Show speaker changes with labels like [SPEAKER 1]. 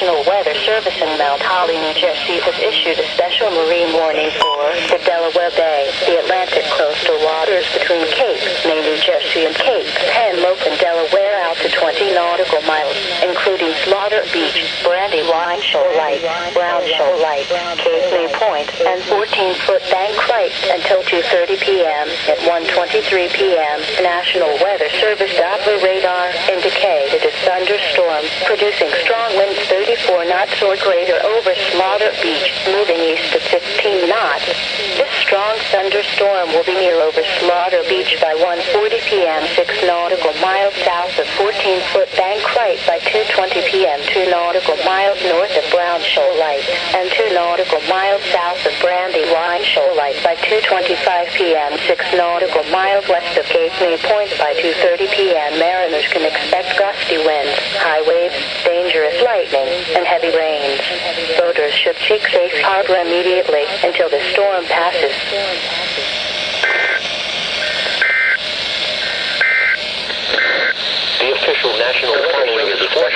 [SPEAKER 1] National Weather Service in Mount Holly, New Jersey has issued a special marine warning for the Delaware Bay, the Atlantic coastal waters between Cape May, New Jersey and Cape Henlopen, Delaware out to 20 nautical miles, including Slaughter Beach, Brandywine Shoal Light, Brown Shoal Light, Cape May Point, and 14-foot bank right until 2:30 p.m. At 1:23 p.m., National Weather Service Doppler radar indicated a thunderstorm, producing strong winds 34 knots or greater over Slaughter Beach, moving east at 15 knots. This strong thunderstorm will be near over Slaughter Beach by 1:40 p.m., 6 nautical miles south of 14-foot bank right by 2:20 p.m., 2 nautical miles north of Brown Shoal Light, and 2 nautical miles south of Brandywine Shoal Light by 2:25 p.m., 6 nautical miles west of Cape May Point by 2:30 p.m. Mariners can expect gusty winds, high waves, dangerous lightning, and heavy rains. Boaters should seek safe harbor immediately until the storm passes.
[SPEAKER 2] The official national warning is 4